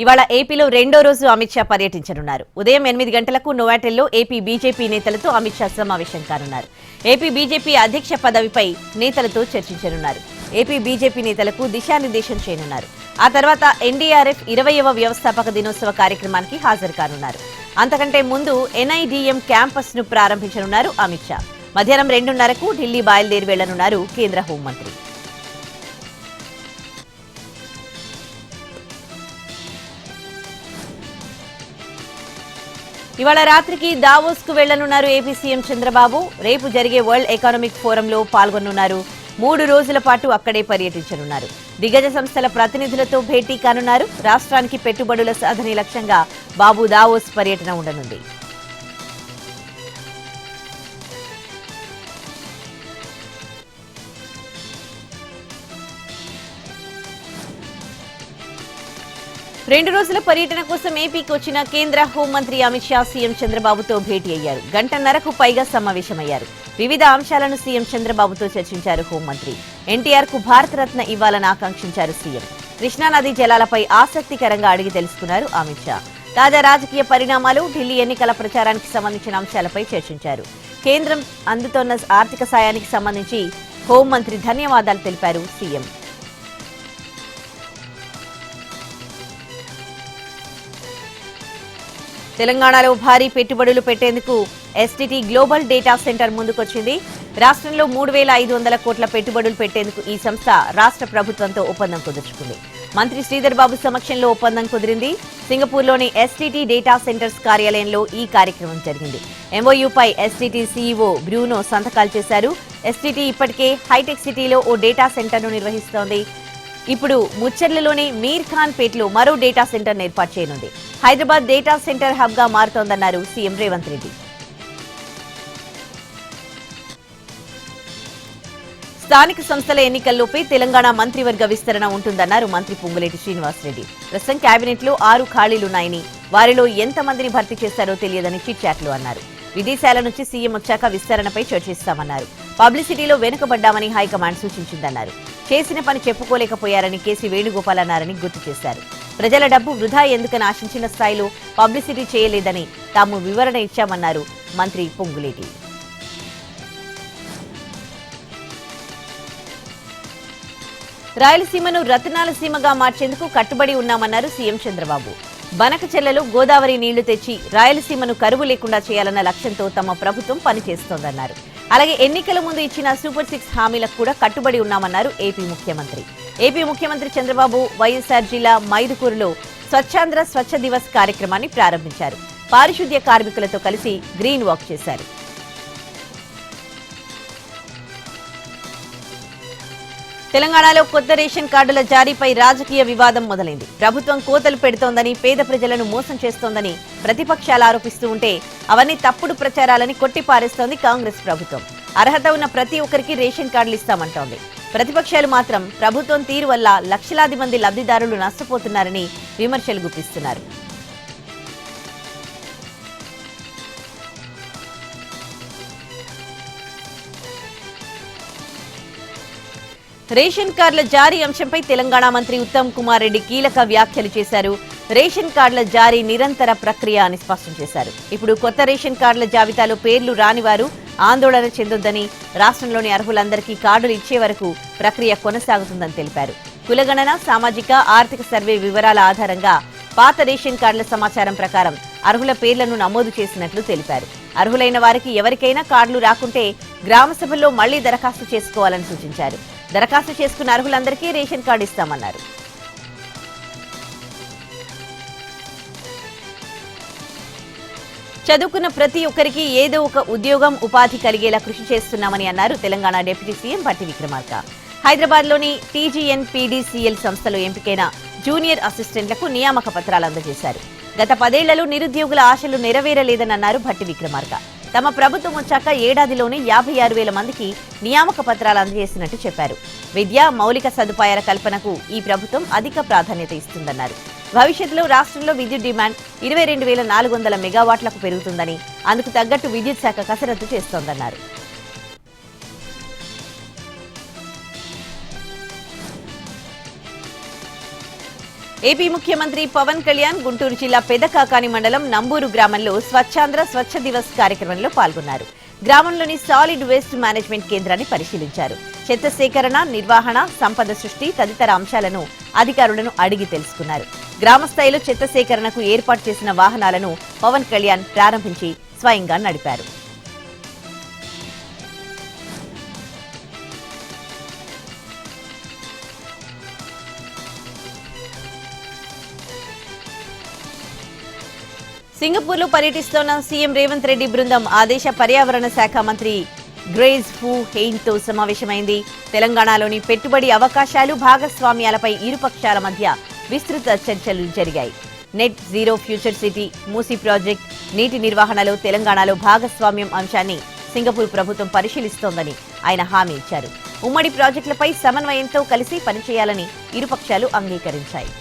ఇవాళ ఏపీలో రెండో రోజు అమిత్ షా పర్యటించనున్నారు. ఉదయం 8 గంటలకు నోవాటెల్లో ఏపీ బీజేపీ నేతలతో అమిత్ షా సమావేశం కానున్నారు. ఏపీ బీజేపీ అధ్యక్ష పదవిపై నేతలతో చర్చించనున్నారు. ఏపీ బీజేపీ నేతలకు దిశానిర్దేశం చేయనున్నారు. ఆ తర్వాత ఎన్డీఆర్ఎఫ్ 20వ వ్యవస్థాపక దినోత్సవ కార్యక్రమానికి హాజరు కానున్నారు. అంతకంటే ముందు ఎన్ఐడిఎం క్యాంపస్ ను ప్రారంభించనున్నారు అమిత్ షా. మధ్యాహ్నం 2:30కు ఢిల్లీ బయలుదేరి వెళ్లనున్నారు కేంద్ర హోంమంత్రి. ఇవాళ రాత్రికి దావోస్ కు వెళ్లనున్నారు ఏపీ సీఎం చంద్రబాబు. రేపు జరిగే వరల్డ్ ఎకనామిక్ ఫోరంలో పాల్గొనున్నారు. 3 రోజుల పాటు అక్కడే పర్యటించనున్నారు. దిగ్గజ సంస్థల ప్రతినిధులతో భేటీ కానున్నారు. రాష్ట్రానికి పెట్టుబడుల సాధనే లక్ష్యంగా బాబు దావోస్ పర్యటన ఉండనుంది. రెండు రోజుల పర్యటన కోసం ఏపీకి వచ్చిన కేంద్ర హోంమంత్రి అమిత్ షా సీఎం చంద్రబాబుతో భేటీ అయ్యారు. గంటన్నరకు పైగా సమావేశమయ్యారు. వివిధ అంశాలను సీఎం చంద్రబాబుతో చర్చించారు హోంమంత్రి. ఎన్టీఆర్ కు భారతరత్న ఇవ్వాలని ఆకాంక్షించారు సీఎం. కృష్ణానది జలాలపై ఆసక్తికరంగా అడిగి తెలుసుకున్నారు అమిత్ షా. తాజా రాజకీయ పరిణామాలు, ఢిల్లీ ఎన్నికల ప్రచారానికి సంబంధించిన అంశాలపై చర్చించారు. కేంద్రం అందుతోన్న ఆర్థిక సాయానికి సంబంధించి హోంమంత్రి ధన్యవాదాలు తెలిపారు సీఎం. తెలంగాణలో భారీ పెట్టుబడులు పెట్టేందుకు ఎస్టీటీ గ్లోబల్ డేటా సెంటర్ ముందుకొచ్చింది. రాష్ట్రంలో 3,500 కోట్ల పెట్టుబడులు పెట్టేందుకు ఈ సంస్థ రాష్ట్ర ప్రభుత్వంతో ఒప్పందం కుదుర్చుకుంది. మంత్రి శ్రీధర్ బాబు సమక్షంలో ఒప్పందం కుదిరింది. సింగపూర్లోని ఎస్టీటీ డేటా సెంటర్స్ కార్యాలయంలో ఈ కార్యక్రమం జరిగింది. ఎంఓయూపై ఎస్టీటీ సీఈఓ బ్రూనో సంతకాలు చేశారు. ఎస్టీటీ ఇప్పటికే హైటెక్ సిటీలో ఓ డేటా సెంటర్ను నిర్వహిస్తోంది. ఇప్పుడు ముచ్చర్లలోని మీర్ ఖాన్ పేట్లో మరో డేటా సెంటర్ ఏర్పాటు చేయనుంది. హైదరాబాద్ డేటా సెంటర్ హబ్ గా మారుతోందన్నారు సీఎం రేవంత్ రెడ్డి. స్థానిక సంస్థల ఎన్నికల్లోపే తెలంగాణ మంత్రివర్గ విస్తరణ ఉంటుందన్నారు మంత్రి పొంగులేటి శ్రీనివాసరెడ్డి. ప్రస్తుతం కేబినెట్ లో 6 ఖాళీలున్నాయని, వారిలో ఎంతమందిని భర్తీ చేస్తారో తెలియదని చిట్చాట్లు అన్నారు. విదేశాల నుంచి సీఎం వచ్చాక విస్తరణపై చర్చిస్తామన్నారు. పబ్లిసిటీలో వెనుకబడ్డామని హైకమాండ్ సూచించిందన్నారు. చేసిన పని చెప్పుకోలేకపోయారని కేసీ వేణుగోపాల్ అన్నారని గుర్తు చేశారు. ప్రజల డబ్బు వృధా ఎందుకని ఆశించిన స్థాయిలో పబ్లిసిటీ చేయలేదని తాము వివరణ ఇచ్చామన్నారు మంత్రి పొంగులేటి. రాయలసీమను రతనాల సీమగా మార్చేందుకు కట్టుబడి ఉన్నామన్నారు సీఎం చంద్రబాబు. బనకచెర్లలో గోదావరి నీళ్లు తెచ్చి రాయలసీమను కరువు లేకుండా చేయాలన్న లక్ష్యంతో తమ ప్రభుత్వం పనిచేస్తోందన్నారు. అలాగే ఎన్నికల ముందు ఇచ్చిన సూపర్ 6 హామీలకు కూడా కట్టుబడి ఉన్నామన్నారు ఏపీ ముఖ్యమంత్రి. ఏపీ ముఖ్యమంత్రి చంద్రబాబు వైఎస్ఆర్ జిల్లా మైదుకూరులో స్వచ్ఛాంధ్ర స్వచ్ఛ దివస్ కార్యక్రమాన్ని ప్రారంభించారు. పారిశుద్ధ్య కార్మికులతో కలిసి గ్రీన్ వాక్ చేశారు. తెలంగాణలో కొత్త రేషన్ కార్డుల జారీపై రాజకీయ వివాదం మొదలైంది. ప్రభుత్వం కోతలు పెడుతోందని, పేద ప్రజలను మోసం చేస్తోందని ప్రతిపక్షాలు ఆరోపిస్తూ ఉంటే అవన్నీ తప్పుడు ప్రచారాలని కొట్టిపారేస్తోంది కాంగ్రెస్ ప్రభుత్వం. అర్హత ఉన్న ప్రతి ఒక్కరికి రేషన్ కార్డులు ఇస్తామంటోంది. ప్రతిపక్షాలు మాత్రం ప్రభుత్వం తీరు వల్ల లక్షలాది మంది లబ్ధిదారులు నష్టపోతున్నారని విమర్శలు గుప్పిస్తున్నారు. రేషన్ కార్డుల జారీ అంశంపై తెలంగాణ మంత్రి ఉత్తమ్ కుమార్ రెడ్డి కీలక వ్యాఖ్యలు చేశారు. రేషన్ కార్డుల జారీ నిరంతర ప్రక్రియ అని స్పష్టం చేశారు. ఇప్పుడు కొత్త రేషన్ కార్డుల జాబితాలో పేర్లు రానివారు ఆందోళన చెందొద్దని, రాష్ట్రంలోని అర్హులందరికీ కార్డులు ఇచ్చే వరకు ప్రక్రియ కొనసాగుతుందని తెలిపారు. కులగణన, సామాజిక ఆర్థిక సర్వే వివరాల ఆధారంగా పాత రేషన్ కార్డుల సమాచారం ప్రకారం అర్హుల పేర్లను నమోదు చేసినట్లు తెలిపారు. అర్హులైన వారికి ఎవరికైనా కార్డులు రాకుంటే గ్రామ సభల్లో మళ్లీ దరఖాస్తు చేసుకోవాలని సూచించారు. దరఖాస్తు చేసుకున్న అర్హులందరికీ రేషన్ కార్డు ఇస్తామన్నారు. చదువుకున్న ప్రతి ఒక్కరికి ఏదో ఒక ఉద్యోగం, ఉపాధి కలిగేలా కృషి చేస్తున్నామని అన్నారు తెలంగాణ డిప్యూటీ సీఎం భట్టి విక్రమార్క. హైదరాబాద్ లోని టీజీఎన్పీడీసీఎల్ సంస్థలో ఎంపికైన జూనియర్ అసిస్టెంట్లకు నియామక పత్రాలు అందజేశారు. గత 10 ఏళ్లలో నిరుద్యోగుల ఆశలు నెరవేరలేదని అన్నారు భట్టి విక్రమార్క. తమ ప్రభుత్వం వచ్చాక ఏడాదిలోనే 56,000 మందికి నియామక పత్రాలు అందజేసినట్టు చెప్పారు. విద్య, మౌలిక సదుపాయాల కల్పనకు ఈ ప్రభుత్వం అధిక ప్రాధాన్యత ఇస్తుందన్నారు. భవిష్యత్తులో రాష్ట్రంలో విద్యుత్ డిమాండ్ 22,400 మెగావాట్లకు పెరుగుతుందని, అందుకు తగ్గట్టు విద్యుత్ శాఖ కసరత్తు చేస్తోందన్నారు. ఏపీ ముఖ్యమంత్రి పవన్ కళ్యాణ్ గుంటూరు జిల్లా పెదకాకాని మండలం నంబూరు గ్రామంలో స్వచ్ఛాంధ్ర స్వచ్ఛ దివస్ కార్యక్రమంలో పాల్గొన్నారు. గ్రామంలోని సాలిడ్ వేస్ట్ మేనేజ్మెంట్ కేంద్రాన్ని పరిశీలించారు. చెత్త సేకరణ, నిర్వహణ, సంపద సృష్టి తదితర అంశాలను అధికారులను అడిగి తెలుసుకున్నారు. గ్రామ స్థాయిలో చెత్త సేకరణకు ఏర్పాటు చేసిన వాహనాలను పవన్ కళ్యాణ్ ప్రారంభించి స్వయంగా నడిపారు. సింగపూర్లో పర్యటిస్తున్న సీఎం రేవంత్ రెడ్డి బృందం ఆ దేశ పర్యావరణ శాఖ మంత్రి గ్రేజ్ ఫూ హెయిన్తో సమావేశమైంది. తెలంగాణలోని పెట్టుబడి అవకాశాలు, భాగస్వామ్యాలపై ఇరుపక్షాల మధ్య విస్తృత చర్చలు జరిగాయి. Net zero future city, Musi project, నీటి నిర్వహణలో తెలంగాణలో భాగస్వామ్యం అంశాన్ని సింగపూర్ ప్రభుత్వం పరిశీలిస్తోందని ఆయన హామీ ఇచ్చారు. ఉమ్మడి ప్రాజెక్టులపై సమన్వయంతో కలిసి పనిచేయాలని ఇరుపక్షాలు అంగీకరించాయి.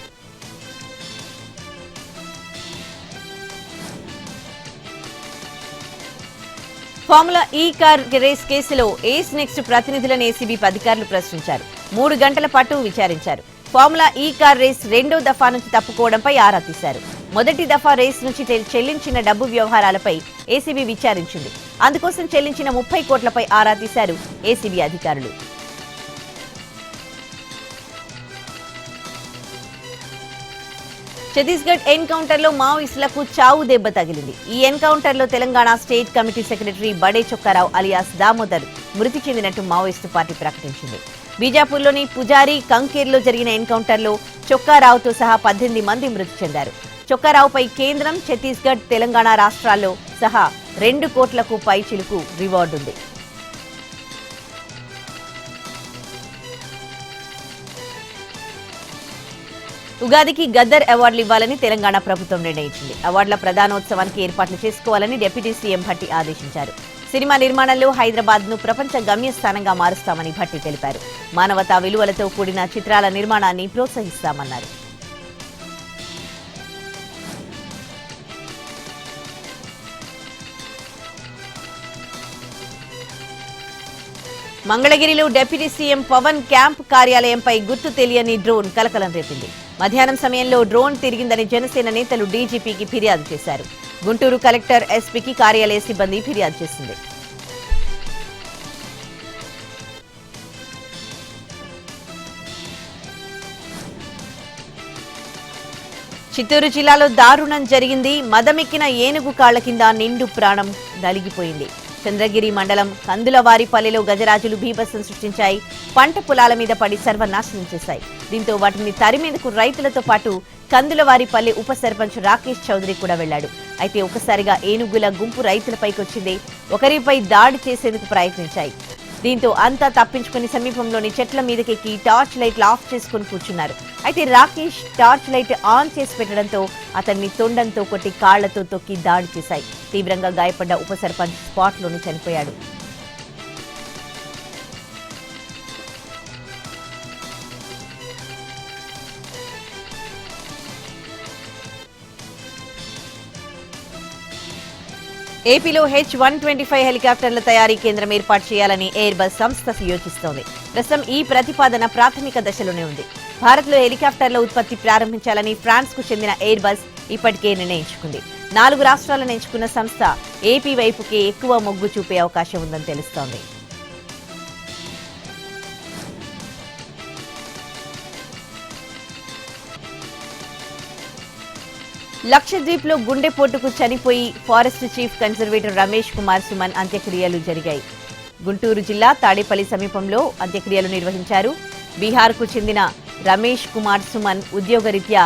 ఫార్ములా ఈ కార్ రేస్ కేసులో ఏస్ నెక్స్ట్ ప్రతినిధులను ఏసీబీ అధికారులు ప్రశ్నించారు. 3 గంటల పాటు విచారించారు. ఫార్ములా ఈ కార్ రేస్ రెండో దఫా నుంచి తప్పుకోవడంపై ఆరా తీశారు. మొదటి దఫా రేస్ నుంచి చెల్లించిన డబ్బు వ్యవహారాలపై ఏసీబీ విచారించింది. అందుకోసం చెల్లించిన 30 కోట్లపై ఆరా తీశారు ఏసీబీ అధికారులు. ఛత్తీస్గఢ్ ఎన్కౌంటర్లో మావోయిస్టులకు చావు దెబ్బ తగిలింది. ఈ ఎన్కౌంటర్లో తెలంగాణ స్టేట్ కమిటీ సెక్రటరీ బడే చొక్కారావు అలియాస్ దామోదర్ మృతి చెందినట్టు మావోయిస్టు పార్టీ ప్రకటించింది. బీజాపూర్లోని పుజారి, కంకేర్లో జరిగిన ఎన్కౌంటర్లో చొక్కారావుతో సహా 18 మంది మృతి చెందారు. చొక్కారావుపై కేంద్రం, ఛత్తీస్గఢ్, తెలంగాణ రాష్ట్రాల్లో సహా 2 కోట్లకు పైచిలుకు రివార్డుంది. ఉగాదికి గద్దర్ అవార్డులు ఇవ్వాలని తెలంగాణ ప్రభుత్వం నిర్ణయించింది. అవార్డుల ప్రధానోత్సవానికి ఏర్పాట్లు చేసుకోవాలని డిప్యూటీ సీఎం భట్టి ఆదేశించారు. సినిమా నిర్మాణంలో హైదరాబాద్ ను ప్రపంచ గమ్యస్థానంగా మారుస్తామని భట్టి తెలిపారు. మానవతా విలువలతో కూడిన చిత్రాల నిర్మాణాన్ని ప్రోత్సహిస్తామన్నారు. మంగళగిరిలో డిప్యూటీ సీఎం పవన్ క్యాంప్ కార్యాలయంపై గుర్తు తెలియని డ్రోన్ కలకలం రేపింది. మధ్యాహ్నం సమయంలో డ్రోన్ తిరిగిందని జనసేన నేతలు డీజీపీకి ఫిర్యాదు చేశారు. గుంటూరు కలెక్టర్, ఎస్పీకి కార్యాలయ సిబ్బంది ఫిర్యాదు చేసింది. చిత్తూరు జిల్లాలో దారుణం జరిగింది. మదమెక్కిన ఏనుగు కాళ్ల కింద నిండు ప్రాణం నలిగిపోయింది. చంద్రగిరి మండలం కందులవారిపల్లెలో గజరాజులు బీభత్సం సృష్టించాయి. పంట పొలాల మీద పడి సర్వనాశనం చేశాయి. దీంతో వాటిని తరిమేందుకు రైతులతో పాటు కందులవారిపల్లె ఉప సర్పంచ్ రాకేష్ చౌదరి కూడా వెళ్లాడు. అయితే ఒకసారిగా ఏనుగుల గుంపు రైతులపైకి వచ్చింది. ఒకరిపై దాడి చేసేందుకు ప్రయత్నించాయి. దీంతో అంతా తప్పించుకుని సమీపంలోని చెట్ల మీదకెక్కి టార్చ్ లైట్లు ఆఫ్ చేసుకుని కూర్చున్నారు. అయితే రాకేష్ టార్చ్ లైట్ ఆన్ చేసి పెట్టడంతో అతన్ని తొండంతో కొట్టి కాళ్లతో తొక్కి దాడి చేశాయి. తీవ్రంగా గాయపడ్డ ఉప సర్పంచ్ స్పాట్లోనే చనిపోయాడు. ఏపీలో H-125 హెలికాప్టర్ల తయారీ కేంద్రం ఏర్పాటు చేయాలని ఎయిర్ బస్ సంస్థ యోచిస్తోంది. ప్రస్తుతం ఈ ప్రతిపాదన ప్రాథమిక దశలోనే ఉంది. భారత్లో హెలికాప్టర్ల ఉత్పత్తి ప్రారంభించాలని ఫ్రాన్స్కు చెందిన ఎయిర్ బస్ ఇప్పటికే నిర్ణయించుకుంది. 4 రాష్ట్రాలను ఎంచుకున్న సంస్థ ఏపీ వైపుకే ఎక్కువ మొగ్గు చూపే అవకాశం ఉందని తెలుస్తోంది. లక్షద్వీప్ లో గుండెపోటుకు చనిపోయి forest chief conservator Ramesh Kumar Suman అంత్యక్రియలు జరిగాయి. గుంటూరు జిల్లా తాడేపల్లి సమీపంలో అంత్యక్రియలు నిర్వహించారు. బీహార్కు చెందిన రమేష్ కుమార్ సుమన్ ఉద్యోగరీత్యా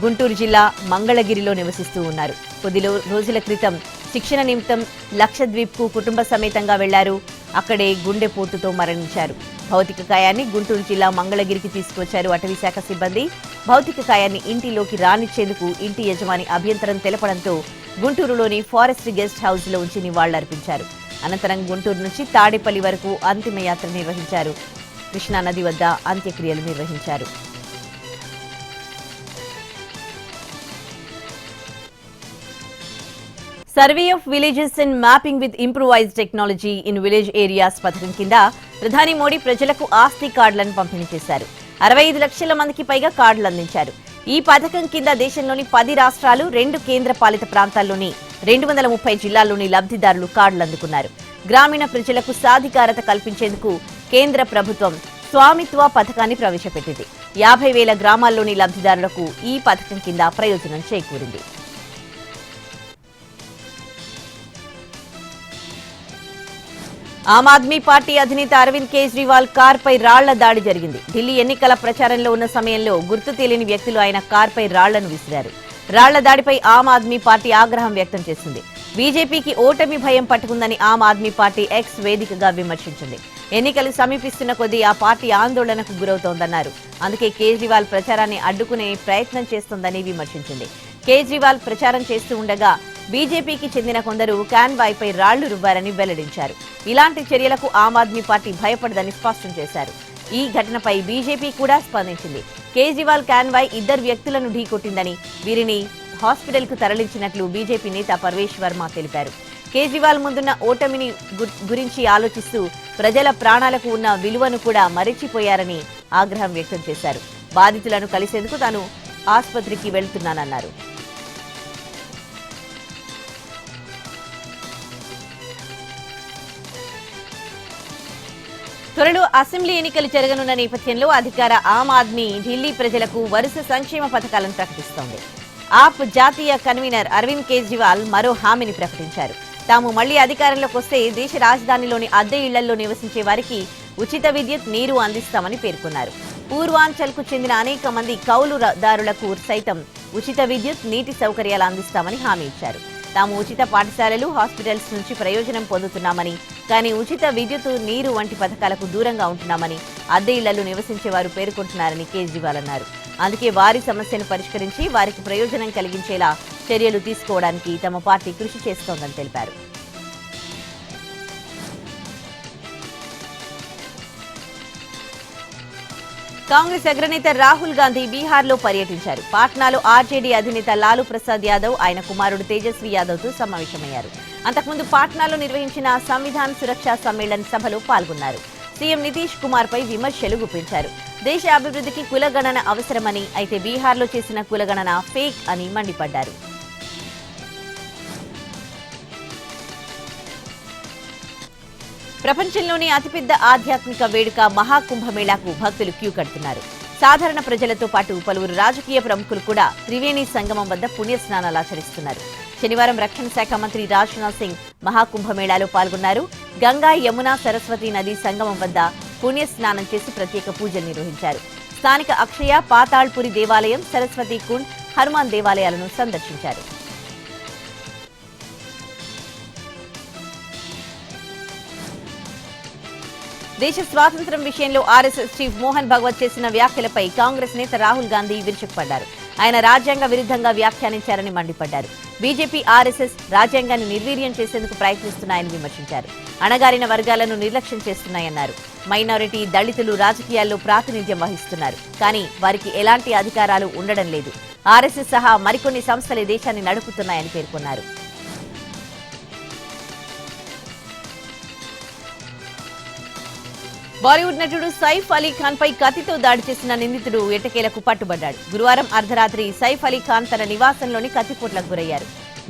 గుంటూరు జిల్లా మంగళగిరిలో నివసిస్తూ ఉన్నారు. కొద్ది రోజుల క్రితం శిక్షణ నిమిత్తం లక్షద్వీప్కు కుటుంబ సమేతంగా వెళ్లారు. అక్కడే గుండెపోటుతో మరణించారు. భౌతిక కాయాన్ని గుంటూరు జిల్లా మంగళగిరికి తీసుకొచ్చారు అటవీ శాఖ సిబ్బంది. భౌతిక కాయాన్ని ఇంటిలోకి రానిచ్చేందుకు ఇంటి యజమాని అభ్యంతరం తెలపడంతో గుంటూరులోని ఫారెస్ట్ గెస్ట్ హౌస్ లో ఉంచి నివాళులర్పించారు. అనంతరం గుంటూరు నుంచి తాడేపల్లి వరకు అంతిమయాత్ర నిర్వహించారు. కృష్ణా నది వద్ద అంత్యక్రియలు నిర్వహించారు. Survey of villages and mapping with improvised technology in village areas పథకం కింద ప్రధాని మోడీ ప్రజలకు ఆస్తి కార్డులను పంపిణీ చేశారు. 65 లక్షల మందికి పైగా కార్డులు అందించారు. ఈ పథకం కింద దేశంలోని 10 రాష్ట్రాలు 2 కేంద్ర పాలిత ప్రాంతాల్లోని 230 జిల్లాల్లోని లబ్ధిదారులు కార్డులు అందుకున్నారు. గ్రామీణ ప్రజలకు సాధికారత కల్పించేందుకు కేంద్ర ప్రభుత్వం స్వామిత్వ పథకాన్ని ప్రవేశపెట్టింది. 50,000 గ్రామాల్లోని లబ్ధిదారులకు ఈ పథకం కింద ప్రయోజనం చేకూరింది. ఆమ్ ఆద్మీ పార్టీ అధినేత అరవింద్ కేజ్రీవాల్ కార్పై రాళ్ల దాడి జరిగింది. ఢిల్లీ ఎన్నికల ప్రచారంలో ఉన్న సమయంలో గుర్తు తెలియని వ్యక్తులు ఆయన కార్పై రాళ్లను విసిరారు. రాళ్ల దాడిపై ఆమ్ ఆద్మీ పార్టీ ఆగ్రహం వ్యక్తం చేసింది. బీజేపీకి ఓటమి భయం పట్టుకుందని ఆమ్ ఆద్మీ పార్టీ ఎక్స్ వేదికగా విమర్శించింది. ఎన్నికలు సమీపిస్తున్న కొద్దీ ఆ పార్టీ ఆందోళనకు గురవుతోందన్నారు. అందుకే కేజ్రీవాల్ ప్రచారాన్ని అడ్డుకునే ప్రయత్నం చేస్తోందని విమర్శించింది. కేజ్రీవాల్ ప్రచారం చేస్తూ ఉండగా బీజేపీకి చెందిన కొందరు కాన్వాయ్పై రాళ్లు రువ్వారని వెల్లడించారు. ఇలాంటి చర్యలకు ఆమ్ ఆద్మీ పార్టీ భయపడదని స్పష్టం చేశారు. ఈ ఘటనపై బీజేపీ కూడా స్పందించింది. కేజ్రీవాల్ కాన్వాయ్ 2 వ్యక్తులను ఢీకొట్టిందని, వీరిని హాస్పిటల్కు తరలించినట్లు బీజేపీ నేత పర్వేష్ వర్మ తెలిపారు. కేజ్రీవాల్ ముందున్న ఓటమిని గురించి ఆలోచిస్తూ ప్రజల ప్రాణాలకు ఉన్న విలువను కూడా మరిచిపోయారని ఆగ్రహం వ్యక్తం చేశారు. బాధితులను కలిసేందుకు తాను ఆసుపత్రికి వెళ్తున్నానన్నారు. త్వరలో అసెంబ్లీ ఎన్నికలు జరగనున్న నేపథ్యంలో అధికార ఆమ్ ఆద్మీ ఢిల్లీ ప్రజలకు వరుస సంక్షేమ పథకాలను ప్రకటిస్తోంది. ఆప్ జాతీయ కన్వీనర్ అరవింద్ కేజ్రీవాల్ మరో హామీని ప్రకటించారు. తాము మళ్లీ అధికారంలోకి వస్తే దేశ రాజధానిలోని అద్దె ఇళ్లలో నివసించే వారికి ఉచిత విద్యుత్, నీరు అందిస్తామని పేర్కొన్నారు. పూర్వాంచల్కు చెందిన అనేక మంది కౌలుదారులకు సైతం ఉచిత విద్యుత్, నీటి సౌకర్యాలు అందిస్తామని హామీ ఇచ్చారు. తాము ఉచిత పాఠశాలలు, హాస్పిటల్స్ నుంచి ప్రయోజనం పొందుతున్నామని, కానీ ఉచిత విద్యుత్, నీరు వంటి పథకాలకు దూరంగా ఉంటున్నామని అద్దె ఇళ్లలో నివసించేవారు పేర్కొంటున్నారని కేజ్రీవాల్ అన్నారు. అందుకే వారి సమస్యను పరిష్కరించి వారికి ప్రయోజనం కలిగించేలా చర్యలు తీసుకోవడానికి తమ పార్టీ కృషి చేస్తోందని తెలిపారు. కాంగ్రెస్ అగ్రనేత రాహుల్ గాంధీ బీహార్లో పర్యటించారు. పాట్నాలో ఆర్జేడీ అధినేత లాలూ ప్రసాద్ యాదవ్, ఆయన కుమారుడు తేజస్వి యాదవ్తో సమావేశమయ్యారు. అంతకుముందు పాట్నాలో నిర్వహించిన సంవిధాన్ సురక్షా సమ్మేళన్ సభలో పాల్గొన్నారు. సీఎం నితీష్ కుమార్ పై విమర్శలు గుప్పించారు. దేశ అభివృద్ధికి కులగణన అవసరమని, అయితే బీహార్లో చేసిన కులగణన ఫేక్ అని మండిపడ్డారు. ప్రపంచంలోని అతిపెద్ద ఆధ్యాత్మిక వేడుక మహాకుంభమేళాకు భక్తులు క్యూ కడుతున్నారు. సాధారణ ప్రజలతో పాటు పలువురు రాజకీయ ప్రముఖులు కూడా త్రివేణి సంగమం వద్ద పుణ్యస్నానాలు ఆచరిస్తున్నారు. శనివారం రక్షణ శాఖ మంత్రి రాజ్నాథ్ సింగ్ మహాకుంభమేళాలో పాల్గొన్నారు. గంగా, యమున, సరస్వతి నది సంగమం వద్ద పుణ్యస్నానం చేసి ప్రత్యేక పూజలు నిర్వహించారు. స్థానిక అక్షయ, పాతాళ్పురి దేవాలయం, సరస్వతి కుండ్, హనుమాన్ దేవాలయాలను సందర్శించారు. దేశ స్వాతంత్ర్యం విషయంలో ఆర్ఎస్ఎస్ చీఫ్ మోహన్ భగవత్ చేసిన వ్యాఖ్యలపై కాంగ్రెస్ నేత రాహుల్ గాంధీ విరుచుకుపడ్డారు. ఆయన రాజ్యాంగ విరుద్ధంగా వ్యాఖ్యానించారని మండిపడ్డారు. బీజేపీ, ఆర్ఎస్ఎస్ రాజ్యాంగాన్ని నిర్వీర్యం చేసేందుకు ప్రయత్నిస్తున్నాయని విమర్శించారు. అణగారిన వర్గాలను నిర్లక్ష్యం చేస్తున్నాయన్నారు. మైనారిటీ, దళితులు రాజకీయాల్లో ప్రాతినిధ్యం వహిస్తున్నారు, కానీ వారికి ఎలాంటి అధికారాలు ఉండడం లేదు. ఆర్ఎస్ఎస్ సహా మరికొన్ని సంస్థలే దేశాన్ని నడుపుతున్నాయని పేర్కొన్నారు. బాలీవుడ్ నటుడు సైఫ్ అలీ ఖాన్ పై కత్తితో దాడి చేసిన నిందితుడు ఎట్టకేలకు పట్టుబడ్డాడు. గురువారం అర్ధరాత్రి సైఫ్ అలీ ఖాన్ తన నివాసంలోని కత్తిపోట్లకు గురయ్యారు.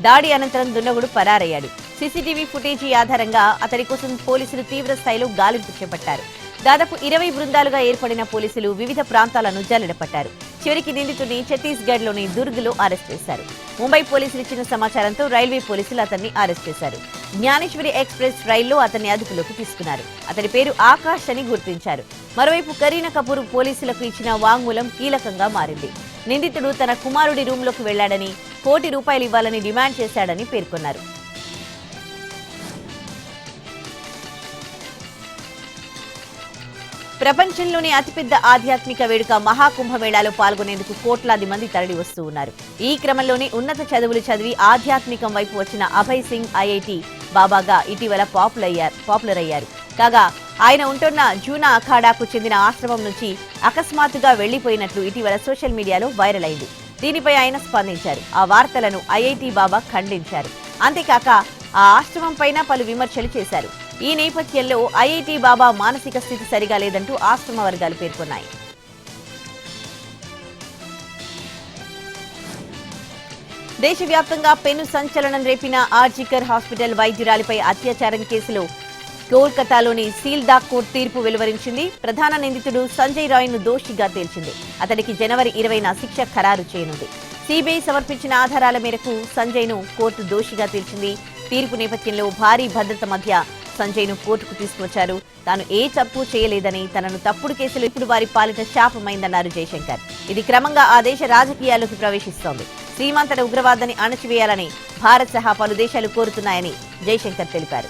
దాడి అనంతరం దుండగుడు పరారయ్యాడు. సీసీటీవీ ఫుటేజీ ఆధారంగా అతడి కోసం పోలీసులు తీవ్ర స్థాయిలో గాలింపు చేపట్టారు. దాదాపు 20 బృందాలుగా ఏర్పడిన పోలీసులు వివిధ ప్రాంతాలను జల్లెడపట్టారు. చివరికి నిందితుడిని ఛత్తీస్గఢ్లోని దుర్గ్లో అరెస్ట్ చేశారు. ముంబై పోలీసులు ఇచ్చిన సమాచారంతో రైల్వే పోలీసులు అతన్ని అరెస్ట్ చేశారు. జ్ఞానేశ్వరి ఎక్స్ప్రెస్ రైల్లో అతన్ని అదుపులోకి తీసుకున్నారు. అతడి పేరు ఆకాష్ అని గుర్తించారు. మరోవైపు కరీనా కపూర్ పోలీసులకు ఇచ్చిన వాంగ్మూలం కీలకంగా మారింది. నిందితుడు తన కుమారుడి రూంలోకి వెళ్లాడని, ₹1 కోటి ఇవ్వాలని డిమాండ్ చేశాడని పేర్కొన్నారు. ప్రపంచంలోని అతిపెద్ద ఆధ్యాత్మిక వేడుక మహాకుంభమేళాలో పాల్గొనేందుకు కోట్లాది మంది తరలి వస్తూ ఉన్నారు. ఈ క్రమంలోనే ఉన్నత చదువులు చదివి ఆధ్యాత్మికం వైపు వచ్చిన అభయ్ సింగ్ ఐఐటి బాబాగా ఇటీవల పాపులర్ అయ్యారు. కాగా ఆయన ఉంటున్న జూనా అఖాడాకు చెందిన ఆశ్రమం నుంచి అకస్మాత్తుగా వెళ్లిపోయినట్లు ఇటీవల సోషల్ మీడియాలో వైరల్ అయింది. దీనిపై ఆయన స్పందించారు. ఆ వార్తలను ఐఐటి బాబా ఖండించారు. అంతేకాక ఆ ఆశ్రమం పైన పలు విమర్శలు చేశారు. ఈ నేపథ్యంలో ఐఐటి బాబా మానసిక స్థితి సరిగా లేదంటూ ఆశ్రమ వర్గాలు పేర్కొన్నాయి. దేశవ్యాప్తంగా పెను సంచలనం రేపిన ఆర్జికర్ హాస్పిటల్ వైద్యురాలిపై అత్యాచారం కేసులో కోల్కతాలోని సీల్దాక్ కోర్టు తీర్పు వెలువరించింది. ప్రధాన నిందితుడు సంజయ్ రాయ్ను దోషిగా తేల్చింది. అతడికి జనవరి 20న శిక్ష ఖరారు చేయనుంది. సిబిఐ సమర్పించిన ఆధారాల మేరకు సంజయ్ను కోర్టు దోషిగా తేల్చింది. తీర్పు నేపథ్యంలో భారీ భద్రత మధ్య సంజయ్ను కోర్టుకు తీసుకువచ్చారు. తాను ఏ తప్పు చేయలేదని, తనను తప్పుడు కేసులు ఇప్పుడు వారి పాలిట శాపమైందన్నారు జయశంకర్. ఇది క్రమంగా ఆ దేశ రాజకీయాల్లోకి ప్రవేశిస్తోంది. సీమాంతర ఉగ్రవాదాన్ని అణచివేయాలని భారత్ సహా పలు దేశాలు కోరుతున్నాయని జయశంకర్ తెలిపారు.